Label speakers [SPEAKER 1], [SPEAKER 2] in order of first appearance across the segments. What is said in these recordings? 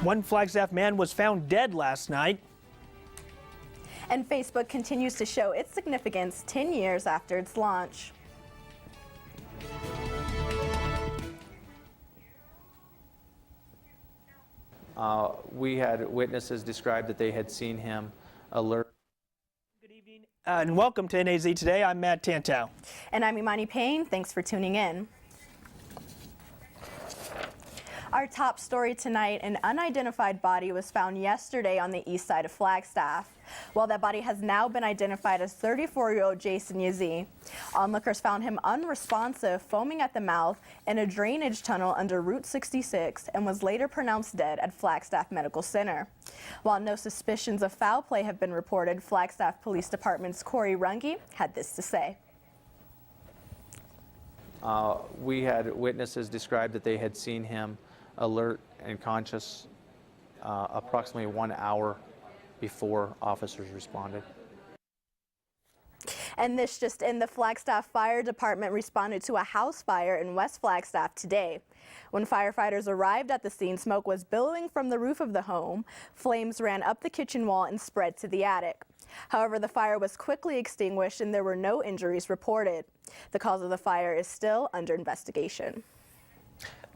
[SPEAKER 1] One Flagstaff man was found dead last night.
[SPEAKER 2] And Facebook continues to show its significance 10 years after its launch.
[SPEAKER 3] We had witnesses describe that they had seen him alert.
[SPEAKER 1] Good evening and welcome to NAZ Today. I'm Matt Tantow.
[SPEAKER 2] And I'm Imani Payne. Thanks for tuning in. Our top story tonight, an unidentified body was found yesterday on the east side of Flagstaff. Well, that body has now been identified as 34-year-old Jason Yazzie. Onlookers found him unresponsive, foaming at the mouth in a drainage tunnel under Route 66 and was later pronounced dead at Flagstaff Medical Center. While no suspicions of foul play have been reported, Flagstaff Police Department's Corey Runge had this to say.
[SPEAKER 3] We had witnesses describe that they had seen him alert and conscious approximately 1 hour before officers responded.
[SPEAKER 2] And this just in, the Flagstaff Fire Department responded to a house fire in West Flagstaff today. When firefighters arrived at the scene, smoke was billowing from the roof of the home. Flames ran up the kitchen wall and spread to the attic. However, the fire was quickly extinguished and there were no injuries reported. The cause of the fire is still under investigation.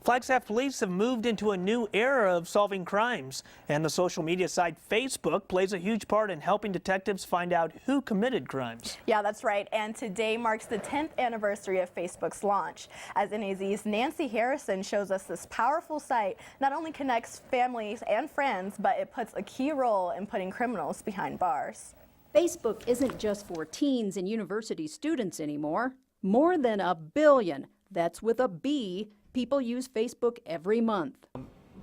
[SPEAKER 1] Flagstaff police have moved into a new era of solving crimes, and the social media site Facebook plays a huge part in helping detectives find out who committed crimes.
[SPEAKER 2] Yeah, that's right. And today marks the 10th anniversary of Facebook's launch. As NAZ's Nancy Harrison shows us, this powerful site not only connects families and friends, but it puts a key role in putting criminals behind bars.
[SPEAKER 4] Facebook isn't just for teens and university students anymore. More than 1 billion, that's with a B, people use Facebook every month.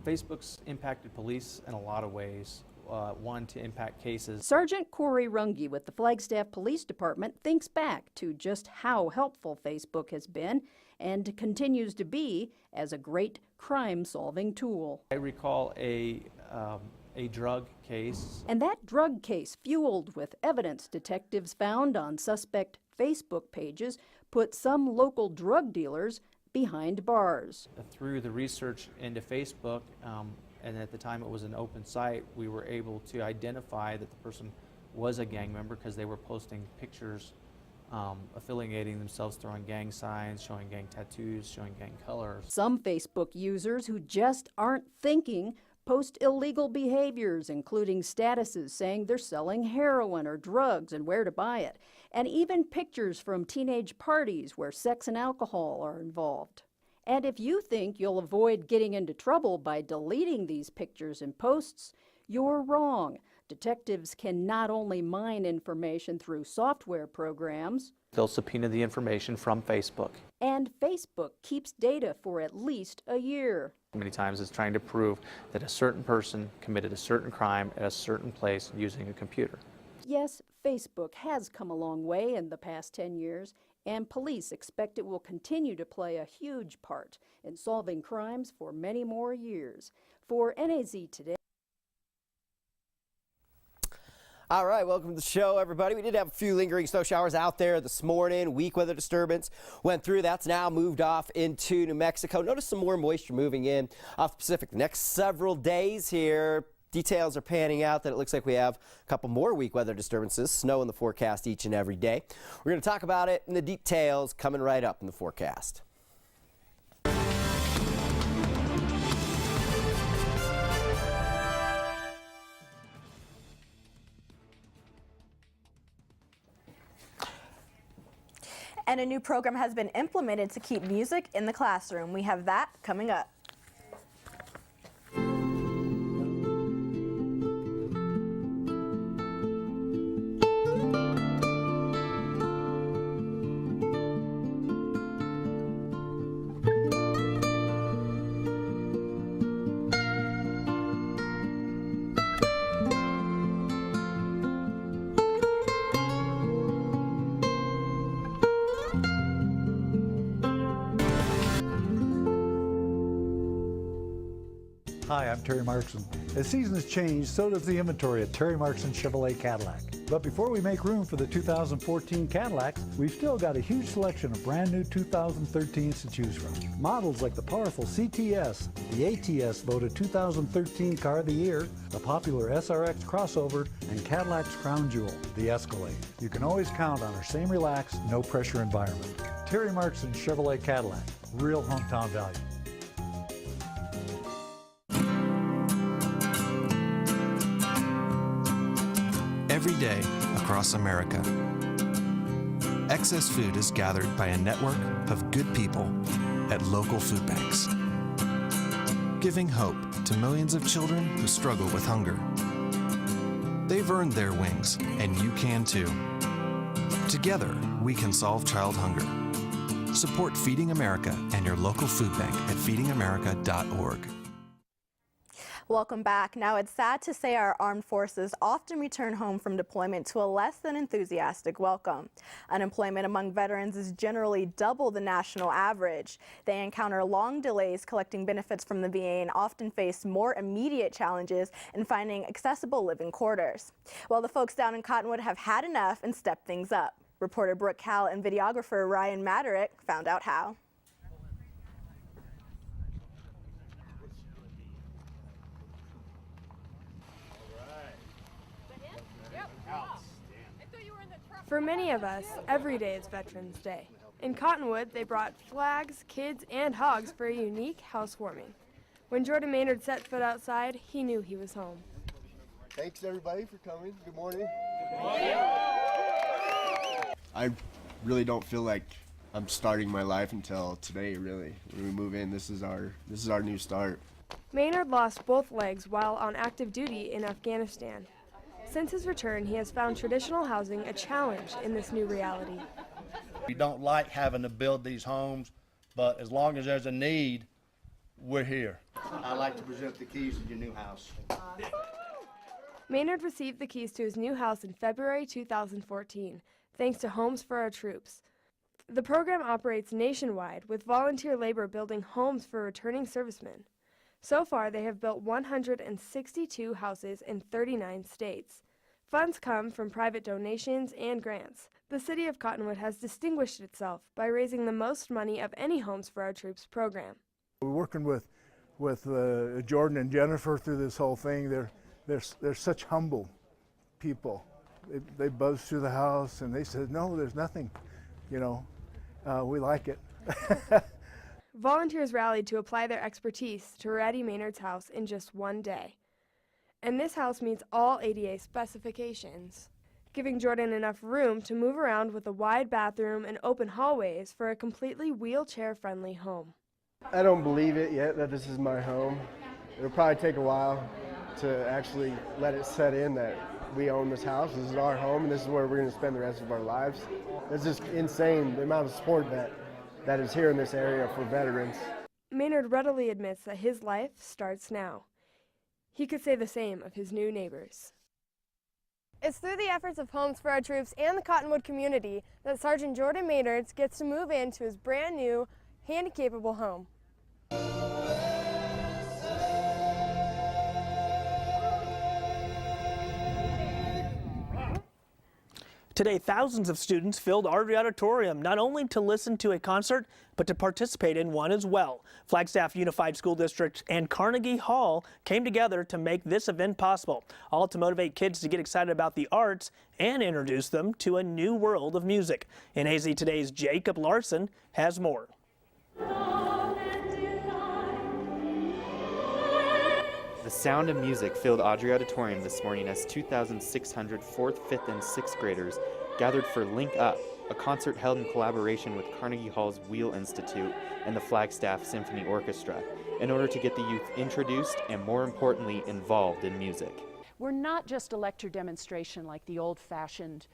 [SPEAKER 3] Facebook's impacted police in a lot of ways. One, to impact cases.
[SPEAKER 4] Sergeant Corey Runge with the Flagstaff Police Department thinks back to just how helpful Facebook has been and continues to be as a great crime-solving tool.
[SPEAKER 3] I recall a drug case.
[SPEAKER 4] And that drug case, fueled with evidence detectives found on suspect Facebook pages, put some local drug dealers behind bars.
[SPEAKER 3] Through the research into Facebook, and at the time it was an open site, we were able to identify that the person was a gang member because they were posting pictures affiliating themselves, throwing gang signs, showing gang tattoos, showing gang colors.
[SPEAKER 4] Some Facebook users who just aren't thinking post illegal behaviors, including statuses saying they're selling heroin or drugs and where to buy it, and even pictures from teenage parties where sex and alcohol are involved. And if you think you'll avoid getting into trouble by deleting these pictures and posts, you're wrong. Detectives can not only mine information through software programs,
[SPEAKER 3] They'll subpoena the information from Facebook.
[SPEAKER 4] and Facebook keeps data for at least a year.
[SPEAKER 3] Many times it's trying to prove that a certain person committed a certain crime at a certain place using a computer.
[SPEAKER 4] Yes, Facebook has come a long way in the past 10 years, and police expect it will continue to play a huge part in solving crimes for many more years. For NAZ Today.
[SPEAKER 5] All right, welcome to the show, everybody. We did have a few lingering snow showers out there this morning. Weak weather disturbance went through. That's now moved off into New Mexico. Notice some more moisture moving in off the Pacific. The next several days here, details are panning out that it looks like we have a couple more weak weather disturbances, snow in the forecast each and every day. We're going to talk about it in the details coming right up in the forecast.
[SPEAKER 2] And a new program has been implemented to keep music in the classroom. We have that coming up.
[SPEAKER 6] Hi, I'm Terry Markson. As seasons change, so does the inventory at Terry Markson Chevrolet Cadillac. But before we make room for the 2014 Cadillacs, we've still got a huge selection of brand new 2013s to choose from. Models like the powerful CTS, the ATS voted 2013 Car of the Year, the popular SRX crossover, and Cadillac's crown jewel, the Escalade. You can always count on our same relaxed, no pressure environment. Terry Markson Chevrolet Cadillac, real hometown value.
[SPEAKER 7] Every day across America, excess food is gathered by a network of good people at local food banks, giving hope to millions of children who struggle with hunger. They've earned their wings, and you can too. Together, we can solve child hunger. Support Feeding America and your local food bank at feedingamerica.org.
[SPEAKER 2] Welcome back. Now, it's sad to say our armed forces often return home from deployment to a less than enthusiastic welcome. Unemployment among veterans is generally double the national average. They encounter long delays collecting benefits from the VA and often face more immediate challenges in finding accessible living quarters. Well, the folks down in Cottonwood have had enough and stepped things up. Reporter Brooke Cal and videographer Ryan Maderick found out how.
[SPEAKER 8] For many of us, every day is Veterans Day. In Cottonwood, they brought flags, kids, and hogs for a unique housewarming. When Jordan Maynard set foot outside, he knew he was home.
[SPEAKER 9] Thanks everybody for coming. Good morning. Good morning. I really don't feel like I'm starting my life until today, really. When we move in, this is our new start.
[SPEAKER 8] Maynard lost both legs while on active duty in Afghanistan. Since his return, he has found traditional housing a challenge in this new reality.
[SPEAKER 10] We don't like having to build these homes, but as long as there's a need, we're here.
[SPEAKER 9] I'd like to present the keys to your new house.
[SPEAKER 8] Maynard received the keys to his new house in February 2014, thanks to Homes for Our Troops. The program operates nationwide, with volunteer labor building homes for returning servicemen. So far, they have built 162 houses in 39 states. Funds come from private donations and grants. The city of Cottonwood has distinguished itself by raising the most money of any Homes for Our Troops program.
[SPEAKER 11] We're working with Jordan and Jennifer through this whole thing. They're such humble people. They buzzed through the house and they said, no, there's nothing, we like it.
[SPEAKER 8] Volunteers rallied to apply their expertise to ready Maynard's house in just one day. And this house meets all ADA specifications, giving Jordan enough room to move around with a wide bathroom and open hallways for a completely wheelchair-friendly home.
[SPEAKER 9] I don't believe it yet that this is my home. It'll probably take a while to actually let it set in that we own this house. This is our home and this is where we're going to spend the rest of our lives. It's just insane, the amount of support that is here in this area for veterans.
[SPEAKER 8] Maynard readily admits that his life starts now. He could say the same of his new neighbors. It's through the efforts of Homes for Our Troops and the Cottonwood community that Sergeant Jordan Maynard gets to move into his brand new, handy-capable home.
[SPEAKER 1] Today, thousands of students filled Ardrey Auditorium, not only to listen to a concert, but to participate in one as well. Flagstaff Unified School District and Carnegie Hall came together to make this event possible, all to motivate kids to get excited about the arts and introduce them to a new world of music. NAZ Today's Jacob Larson has more.
[SPEAKER 12] The sound of music filled Ardrey Auditorium this morning as 2,600 4th, 5th, and 6th graders gathered for Link Up, a concert held in collaboration with Carnegie Hall's Wheel Institute and the Flagstaff Symphony Orchestra, in order to get the youth introduced and, more importantly, involved in music.
[SPEAKER 4] We're not just a lecture demonstration like the old-fashioned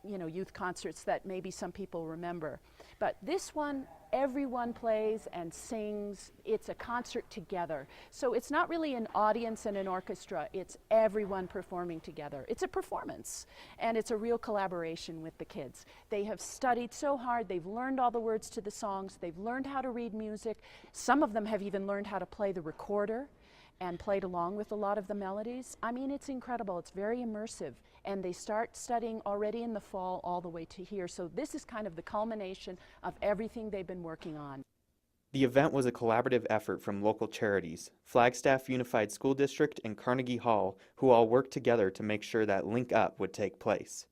[SPEAKER 4] youth concerts that maybe some people remember. But this one, everyone plays and sings. It's a concert together. So it's not really an audience and an orchestra, it's everyone performing together. It's a performance, and it's a real collaboration with the kids. They have studied so hard, they've learned all the words to the songs, they've learned how to read music. Some of them have even learned how to play the recorder. and played along with a lot of the melodies. I mean, it's incredible. It's very immersive. And they start studying already in the fall all the way to here. So this is kind of the culmination of everything they've been working on.
[SPEAKER 12] The event was a collaborative effort from local charities, Flagstaff Unified School District and Carnegie Hall, who all worked together to make sure that Link Up would take place.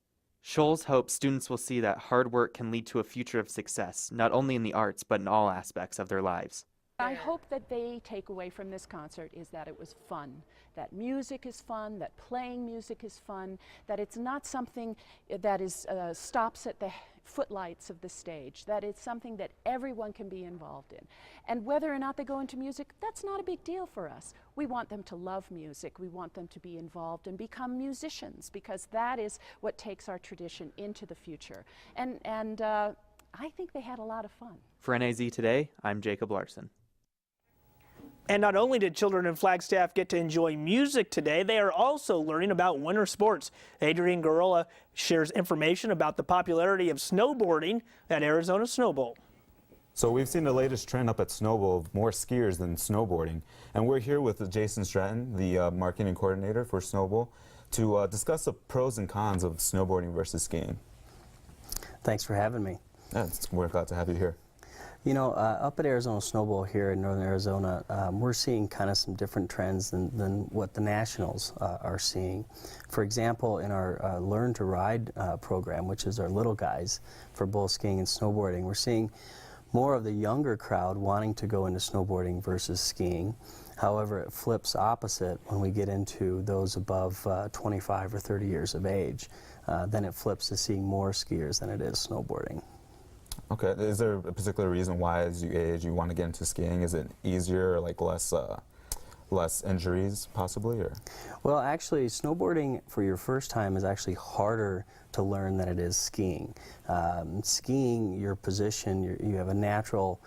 [SPEAKER 12] Scholes hopes students will see that hard work can lead to a future of success, not only in the arts, but in all aspects of their lives.
[SPEAKER 4] I hope that they take away from this concert is that it was fun, that music is fun, that playing music is fun, that it's not something that is stops at the footlights of the stage, that it's something that everyone can be involved in. And whether or not they go into music, that's not a big deal for us. We want them to love music. We want them to be involved and become musicians, because that is what takes our tradition into the future. And I think they had a lot of fun.
[SPEAKER 12] For NAZ Today, I'm Jacob Larson.
[SPEAKER 1] And not only did children in Flagstaff get to enjoy music today, they are also learning about winter sports. Adrian Garola shares information about the popularity of snowboarding at Arizona Snow Bowl.
[SPEAKER 13] So we've seen the latest trend up at Snow Bowl of more skiers than snowboarding. And we're here with Jason Stratton, the marketing coordinator for Snow Bowl, to discuss the pros and cons of snowboarding versus skiing.
[SPEAKER 14] Thanks for having me.
[SPEAKER 13] Yeah, we're glad to have you here.
[SPEAKER 14] You know, up at Arizona Snow Bowl here in northern Arizona, we're seeing kind of some different trends than what the Nationals are seeing. For example, in our Learn to Ride program, which is our little guys for both skiing and snowboarding, we're seeing more of the younger crowd wanting to go into snowboarding versus skiing. However, it flips opposite when we get into those above 25 or 30 years of age. Then it flips to seeing more skiers than it is snowboarding.
[SPEAKER 13] Okay, is there a particular reason why as you age you want to get into skiing? Is it easier or like less injuries possibly? Or?
[SPEAKER 14] Well, actually snowboarding for your first time is actually harder to learn than it is skiing. Skiing, your position, you have a natural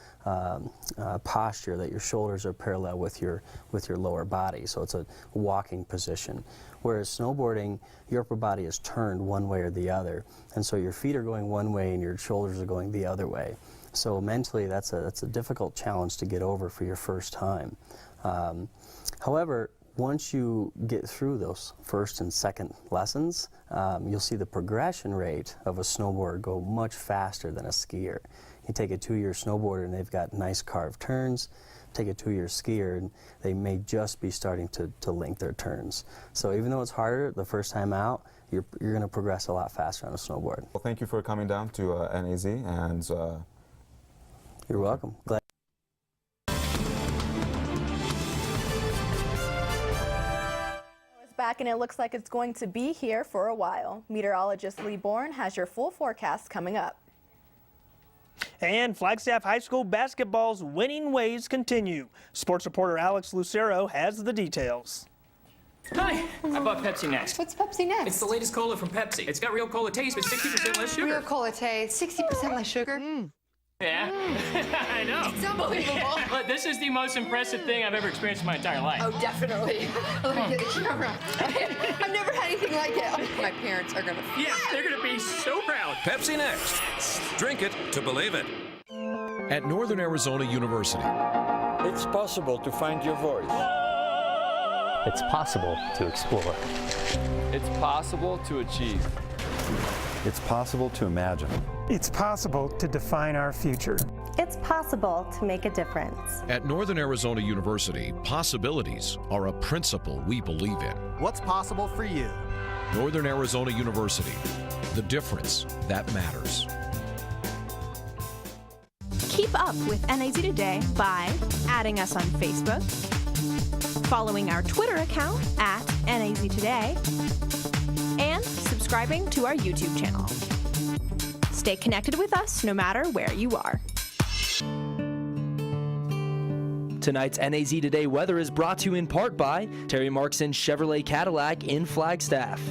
[SPEAKER 14] posture that your shoulders are parallel with your lower body, so it's a walking position. Whereas snowboarding, your upper body is turned one way or the other, and so your feet are going one way and your shoulders are going the other way. So mentally, that's a difficult challenge to get over for your first time. However, once you get through those first and second lessons, you'll see the progression rate of a snowboarder go much faster than a skier. You take a 2-year snowboarder and they've got nice carved turns. Take a 2-year skier and they may just be starting to link their turns. So even though it's harder the first time out, you're going to progress a lot faster on a snowboard.
[SPEAKER 13] Well, thank you for coming down to NAZ, and
[SPEAKER 14] you're welcome. Glad.
[SPEAKER 2] Back, and it looks like it's going to be here for a while. Meteorologist Lee Bourne has your full forecast coming up.
[SPEAKER 1] And Flagstaff High School basketball's winning ways continue. Sports reporter Alex Lucero has the details.
[SPEAKER 15] Hi, I bought Pepsi Next.
[SPEAKER 16] What's Pepsi Next?
[SPEAKER 15] It's the latest cola from Pepsi. It's got real cola taste, but 60% less sugar.
[SPEAKER 16] Real cola taste, 60% less sugar.
[SPEAKER 15] Yeah, I know.
[SPEAKER 16] It's unbelievable.
[SPEAKER 15] But this is the most impressive thing I've ever experienced in my entire life.
[SPEAKER 16] Oh, definitely. Let me get the camera. I've never had anything like it. My parents are gonna.
[SPEAKER 15] Yes, they're gonna be so proud.
[SPEAKER 17] Pepsi Next. Drink it to believe it. At Northern Arizona University.
[SPEAKER 18] It's possible to find your voice.
[SPEAKER 19] It's possible to explore.
[SPEAKER 20] It's possible to achieve.
[SPEAKER 21] It's possible to imagine.
[SPEAKER 22] It's possible to define our future.
[SPEAKER 23] It's possible to make a difference.
[SPEAKER 17] At Northern Arizona University, possibilities are a principle we believe in.
[SPEAKER 24] What's possible for you?
[SPEAKER 17] Northern Arizona University, the difference that matters.
[SPEAKER 25] Keep up with NAZ Today by adding us on Facebook, following our Twitter account at NAZ Today, and subscribing to our YouTube channel. Stay connected with us no matter where you are.
[SPEAKER 26] Tonight's NAZ Today weather is brought to you in part by Terry Markson Chevrolet Cadillac in Flagstaff.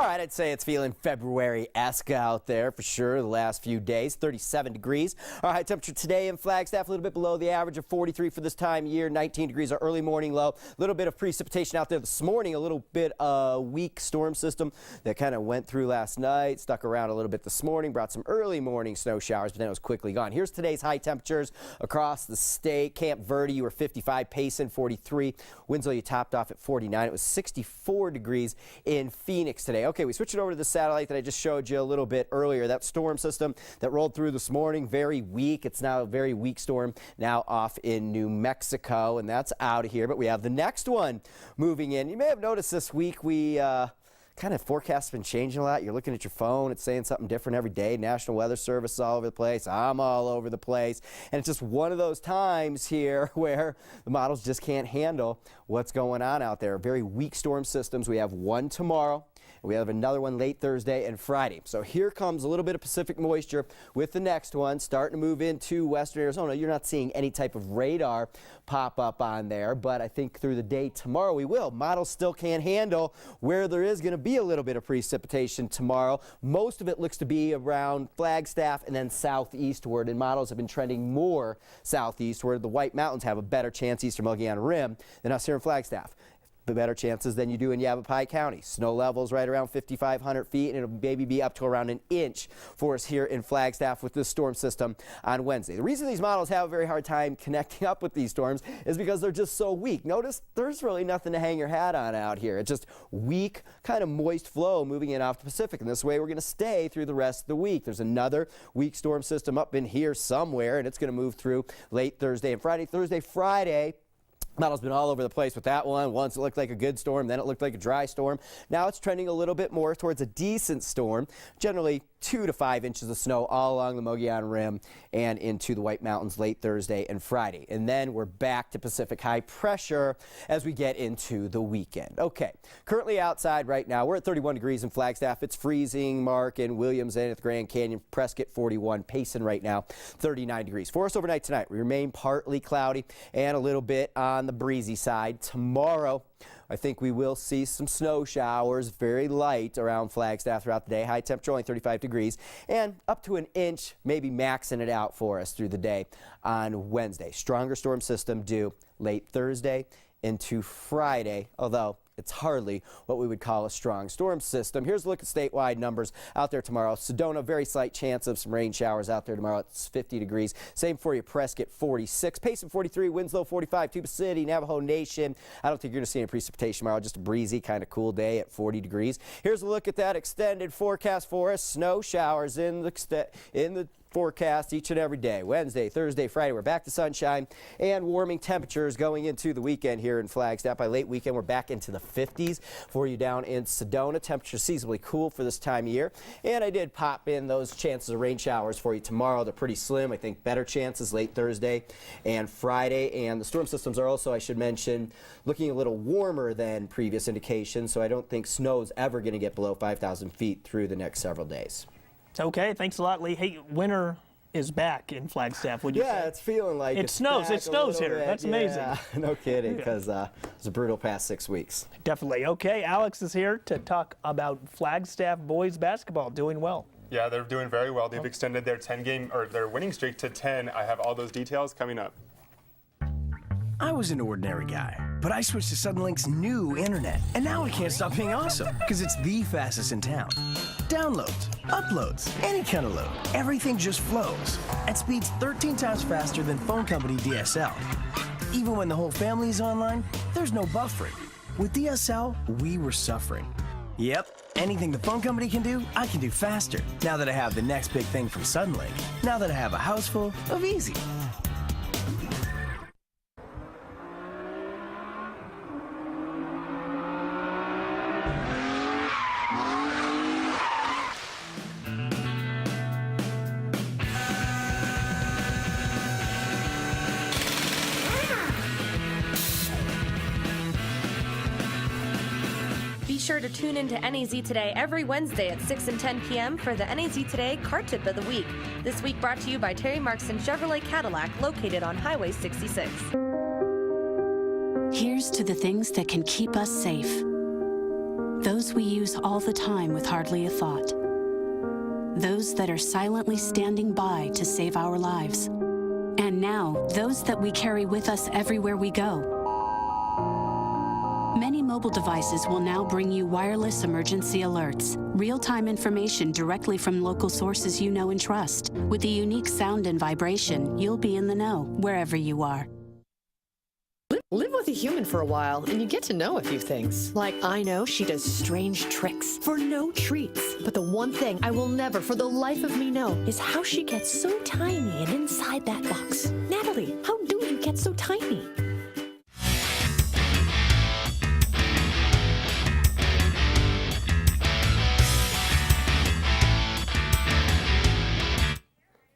[SPEAKER 3] All right, I'd say it's feeling February-esque out there for sure the last few days. 37 degrees. Our high temperature today in Flagstaff, a little bit below the average of 43 for this time of year. 19 degrees our early morning low. A little bit of precipitation out there this morning. A little bit weak storm system that kind of went through last night, stuck around a little bit this morning, brought some early morning snow showers, but then it was quickly gone. Here's today's high temperatures across the state. Camp Verde, you were 55. Payson, 43. Winslow, you topped off at 49. It was 64 degrees in Phoenix today. Okay, we switch it over to the satellite that I just showed you a little bit earlier. That storm system that rolled through this morning, very weak. It's now a very weak storm now off in New Mexico, and that's out of here. But we have the next one moving in. You may have noticed this week we kind of forecast has been changing a lot. You're looking at your phone, it's saying something different every day. National Weather Service is all over the place. I'm all over the place. And it's just one of those times here where the models just can't handle what's going on out there. Very weak storm systems. We have one tomorrow. We have another one late Thursday and Friday. So here comes a little bit of Pacific moisture with the next one starting to move into western Arizona. You're not seeing any type of radar pop up on there, but I think through the day tomorrow we will. Models still can't handle where there is going to be a little bit of precipitation tomorrow. Most of it looks to be around Flagstaff and then southeastward, and models have been trending more southeastward. The White Mountains have a better chance eastern Mogollon Rim than us here in Flagstaff. The better chances than you do in Yavapai County. Snow levels right around 5,500 feet, and it'll maybe be up to around an inch for us here in Flagstaff with this storm system on Wednesday. The reason these models have a very hard time connecting up with these storms is because they're just so weak. Notice there's really nothing to hang your hat on out here. It's just weak, kind of moist flow moving in off the Pacific, and this way we're going to stay through the rest of the week. There's another weak storm system up in here somewhere, and it's going to move through late Thursday and Friday. Thursday, Friday, model's been all over the place with that one. Once it looked like a good storm, then it looked like a dry storm. Now it's trending a little bit more towards a decent storm. Generally 2 to 5 inches of snow all along the Mogollon Rim and into the White Mountains late Thursday and Friday. And then we're back to Pacific high pressure as we get into the weekend. Okay, currently outside right now, we're at 31 degrees in Flagstaff. It's freezing. Mark and Williams and at the Grand Canyon. Prescott 41. Payson right now 39 degrees. For us overnight tonight, we remain partly cloudy and a little bit on the breezy side. Tomorrow, I think we will see some snow showers, very light around Flagstaff throughout the day. High temperature only 35 degrees and up to an inch, maybe maxing it out for us through the day on Wednesday. Stronger storm system due late Thursday into Friday, although it's hardly what we would call a strong storm system. Here's a look at statewide numbers out there tomorrow. Sedona, very slight chance of some rain showers out there tomorrow. It's 50 degrees. Same for you, Prescott, 46. Payson, 43. Winslow, 45. Tuba City, Navajo Nation. I don't think you're going to see any precipitation tomorrow. Just a breezy, kind of cool day at 40 degrees. Here's a look at that extended forecast for us. Snow showers in the forecast each and every day. Wednesday, Thursday, Friday, we're back to sunshine and warming temperatures going into the weekend here in Flagstaff. By late weekend, we're back into the 50s for you down in Sedona. Temperature seasonably cool for this time of year. And I did pop in those chances of rain showers for you tomorrow. They're pretty slim. I think better chances late Thursday and Friday. And the storm systems are also, I should mention, looking a little warmer than previous indications. So I don't think snow is ever going to get below 5,000 feet through the next several days.
[SPEAKER 1] Okay, thanks a lot, Lee. Hey, winter is back in Flagstaff, would you say?
[SPEAKER 3] Yeah, it's feeling like
[SPEAKER 1] it snows. It snows here.
[SPEAKER 3] Bit.
[SPEAKER 1] That's amazing.
[SPEAKER 3] Yeah, no kidding, because it's a brutal past 6 weeks.
[SPEAKER 1] Definitely. Okay, Alex is here to talk about Flagstaff boys basketball doing well.
[SPEAKER 5] Yeah, they're doing very well. They've extended their their winning streak to 10. I have all those details coming up.
[SPEAKER 6] I was an ordinary guy, but I switched to Suddenlink's new internet, and now I can't stop being awesome, because it's the fastest in town. Downloads, uploads, any kind of load, everything just flows at speeds 13 times faster than phone company DSL. Even when the whole family is online, there's no buffering. With DSL, we were suffering. Yep, anything the phone company can do, I can do faster. Now that I have the next big thing from Suddenlink, now that I have a house full of easy.
[SPEAKER 7] Be sure to tune into NAZ Today every Wednesday at 6 and 10 p.m. for the NAZ Today Car Tip of the Week. This week brought to you by Terry Markson Chevrolet Cadillac, located on Highway 66.
[SPEAKER 10] Here's to the things that can keep us safe.
[SPEAKER 4] Those we use all the time with hardly a thought. Those that are silently standing by to save our lives. And now, those that we carry with us everywhere we go. Many mobile devices will now bring you wireless emergency alerts, real-time information directly from local sources you know and trust. With the unique sound and vibration, you'll be in the know wherever you are.
[SPEAKER 8] Live with a human for a while, and you get to know a few things. Like, I know she does strange tricks for no treats. But the one thing I will never, for the life of me, know is how she gets so tiny and inside that box. Natalie, how do you get so tiny?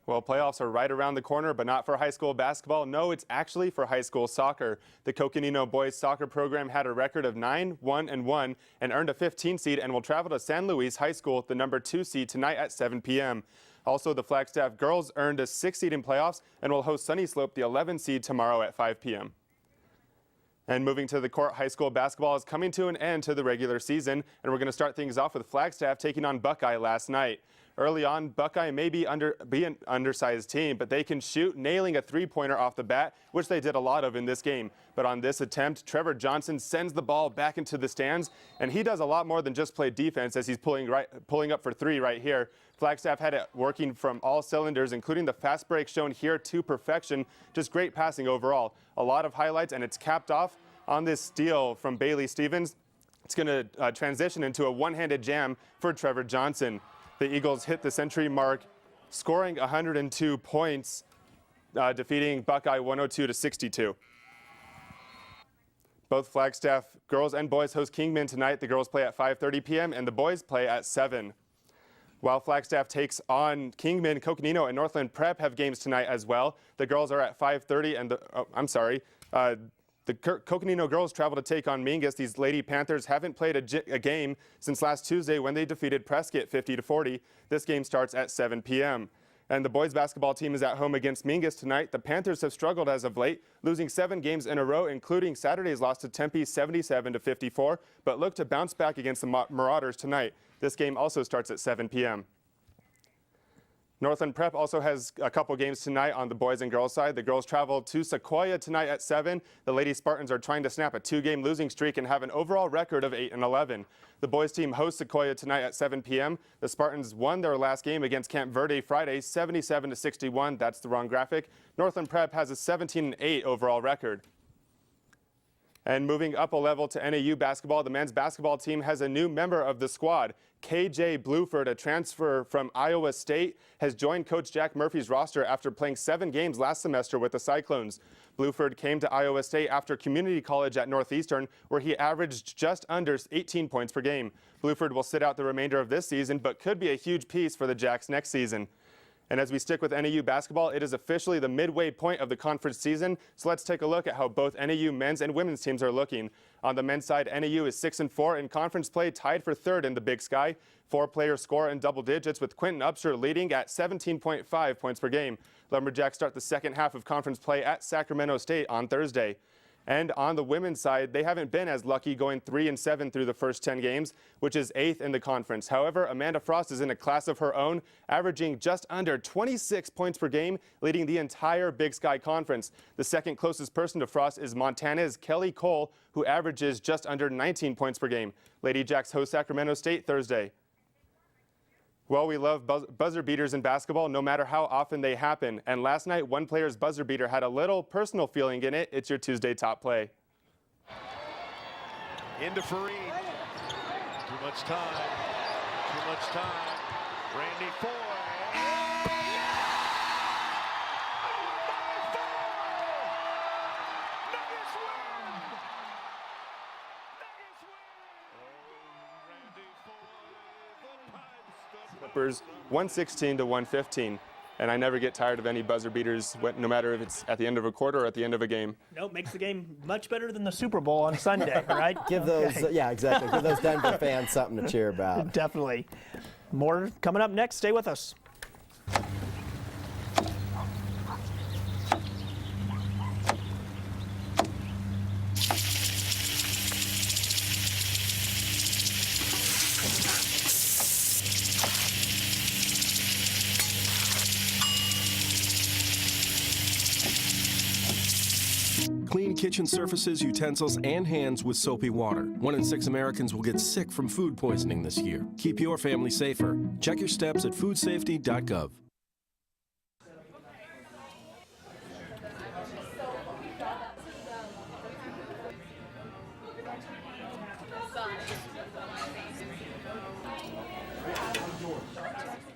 [SPEAKER 5] Well, playoffs are right around the corner, but not for high school basketball. No, it's actually for high school soccer. The Coconino boys soccer program had a record of 9-1-1 and earned a 15 seed and will travel to San Luis High School, the number 2 seed, tonight at 7 p.m. Also, the Flagstaff girls earned a 6 seed in playoffs and will host Sunny Slope, the 11 seed, tomorrow at 5 p.m. And moving to the court, high school basketball is coming to an end to the regular season, and we're going to start things off with Flagstaff taking on Buckeye last night. Early on, Buckeye may be an undersized team, but they can shoot, nailing a three-pointer off the bat, which they did a lot of in this game. But on this attempt, Trevor Johnson sends the ball back into the stands, and he does a lot more than just play defense as he's pulling up for three right here. Flagstaff had it working from all cylinders, including the fast break shown here to perfection. Just great passing overall. A lot of highlights, and it's capped off on this steal from Bailey Stevens. It's going to transition into a one-handed jam for Trevor Johnson. The Eagles hit the century mark, scoring 102 points, defeating Buckeye 102-62. Both Flagstaff girls and boys host Kingman tonight. The girls play at 5:30 p.m. and the boys play at 7. While Flagstaff takes on Kingman, Coconino and Northland Prep have games tonight as well. The girls are at 5:30 and the Coconino girls travel to take on Mingus. These Lady Panthers haven't played a game since last Tuesday when they defeated Prescott 50-40. This game starts at 7 p.m. And the boys basketball team is at home against Mingus tonight. The Panthers have struggled as of late, losing 7 games in a row, including Saturday's loss to Tempe 77-54, but look to bounce back against the Marauders tonight. This game also starts at 7 p.m. Northland Prep also has a couple games tonight on the boys and girls side. The girls travel to Sequoia tonight at 7. The Lady Spartans are trying to snap a 2-game losing streak and have an overall record of 8-11. The boys team hosts Sequoia tonight at 7 p.m. The Spartans won their last game against Camp Verde Friday 77-61. That's the wrong graphic. Northland Prep has a 17-8 overall record. And moving up a level to NAU basketball, the men's basketball team has a new member of the squad. KJ Bluford, a transfer from Iowa State, has joined Coach Jack Murphy's roster after playing 7 games last semester with the Cyclones. Bluford came to Iowa State after community college at Northeastern, where he averaged just under 18 points per game. Bluford will sit out the remainder of this season, but could be a huge piece for the Jacks next season. And as we stick with NAU basketball, it is officially the midway point of the conference season. So let's take a look at how both NAU men's and women's teams are looking. On the men's side, NAU is 6-4 in conference play, tied for 3rd in the Big Sky. 4 players score in double digits, with Quentin Upshur leading at 17.5 points per game. Lumberjacks start the second half of conference play at Sacramento State on Thursday. And on the women's side, they haven't been as lucky, going 3-7 through the first 10 games, which is 8th in the conference. However, Amanda Frost is in a class of her own, averaging just under 26 points per game, leading the entire Big Sky Conference. The second closest person to Frost is Montana's Kelly Cole, who averages just under 19 points per game. Lady Jacks host Sacramento State Thursday. Well, we love buzzer beaters in basketball, no matter how often they happen. And last night, one player's buzzer beater had a little personal feeling in it. It's your Tuesday top play.
[SPEAKER 9] Into Fareed. Too much time. Too much time. Randy Foy.
[SPEAKER 5] Clippers 116-115, and I never get tired of any buzzer beaters, no matter if it's at the end of a quarter or at the end of a game.
[SPEAKER 1] Nope, makes the game much better than the Super Bowl on Sunday, right?
[SPEAKER 3] Give those, yeah, exactly. Give those Denver fans something to cheer about.
[SPEAKER 1] Definitely. More coming up next. Stay with us.
[SPEAKER 10] kitchen surfaces, utensils, and hands with soapy water. 1 in 6 Americans will get sick from food poisoning this year. Keep your family safer. Check your steps at foodsafety.gov.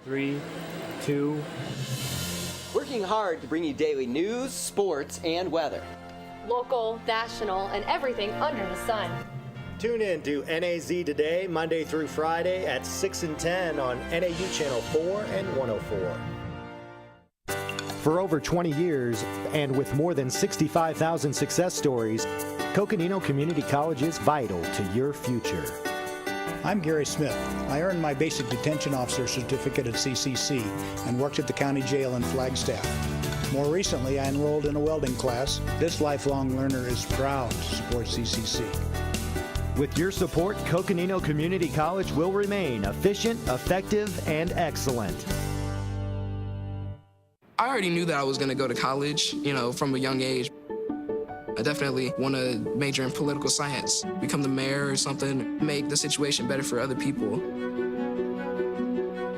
[SPEAKER 26] Three, two.
[SPEAKER 3] Working hard to bring you daily news, sports, and weather.
[SPEAKER 11] Local, national, and everything under the sun.
[SPEAKER 12] Tune in to NAZ Today, Monday through Friday at 6 and 10 on NAU Channel 4 and 104.
[SPEAKER 13] For over 20 years, and with more than 65,000 success stories, Coconino Community College is vital to your future.
[SPEAKER 14] I'm Gary Smith. I earned my basic detention officer certificate at CCC and worked at the county jail in Flagstaff. More recently, I enrolled in a welding class. This lifelong learner is proud to support CCC.
[SPEAKER 13] With your support, Coconino Community College will remain efficient, effective, and excellent.
[SPEAKER 24] I already knew that I was going to go to college, from a young age. I definitely want to major in political science, become the mayor or something, make the situation better for other people.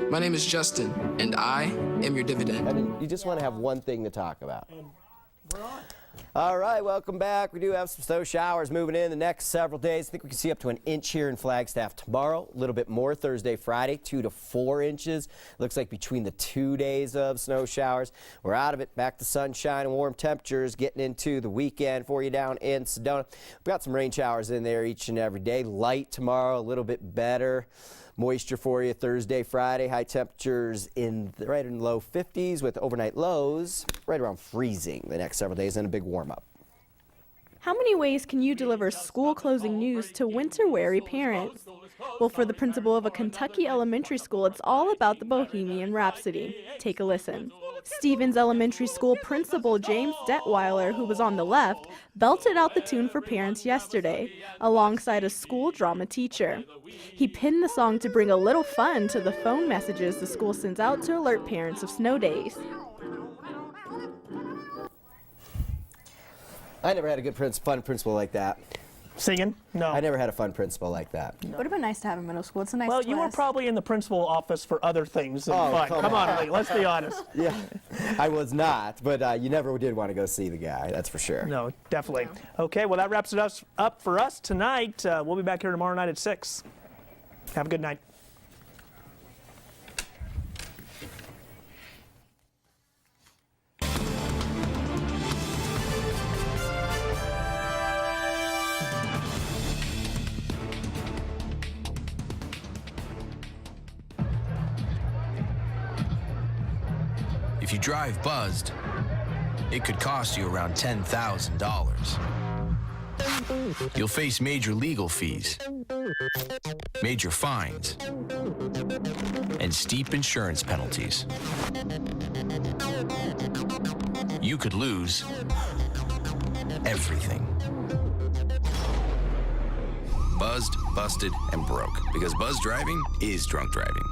[SPEAKER 24] My name is Justin, and I am your dividend.
[SPEAKER 3] I mean, you just want to have one thing to talk about. All right, welcome back. We do have some snow showers moving in the next several days. I think we can see up to an inch here in Flagstaff tomorrow. A little bit more Thursday, Friday, 2 to 4 inches. Looks like between the 2 days of snow showers. We're out of it. Back to sunshine and warm temperatures getting into the weekend for you down in Sedona. We've got some rain showers in there each and every day. Light tomorrow, a little bit better. Moisture for you Thursday, Friday. High temperatures right in the low 50s with overnight lows right around freezing the next several days and a big warm up.
[SPEAKER 25] How many ways can you deliver school closing news to winter-weary parents? Well, for the principal of a Kentucky elementary school, it's all about the Bohemian Rhapsody. Take a listen. Stevens Elementary School principal James Detweiler, who was on the left, belted out the tune for parents yesterday, alongside a school drama teacher. He pinned the song to bring a little fun to the phone messages the school sends out to alert parents of snow days.
[SPEAKER 3] I never had a good fun principal like that.
[SPEAKER 1] Singing? No.
[SPEAKER 3] I never had a fun principal like that.
[SPEAKER 2] Would have been nice to have in middle school. It's a nice twist.
[SPEAKER 1] You were probably in the principal office for other things than fun. Come on, Lee, let's be honest.
[SPEAKER 3] Yeah, I was not, but you never did want to go see the guy, that's for sure.
[SPEAKER 1] No, definitely. Okay, well, that wraps it up for us tonight. We'll be back here tomorrow night at 6. Have a good night.
[SPEAKER 27] If you drive buzzed, it could cost you around $10,000. You'll face major legal fees, major fines, and steep insurance penalties. You could lose everything. Buzzed, busted, and broke, because buzz driving is drunk driving.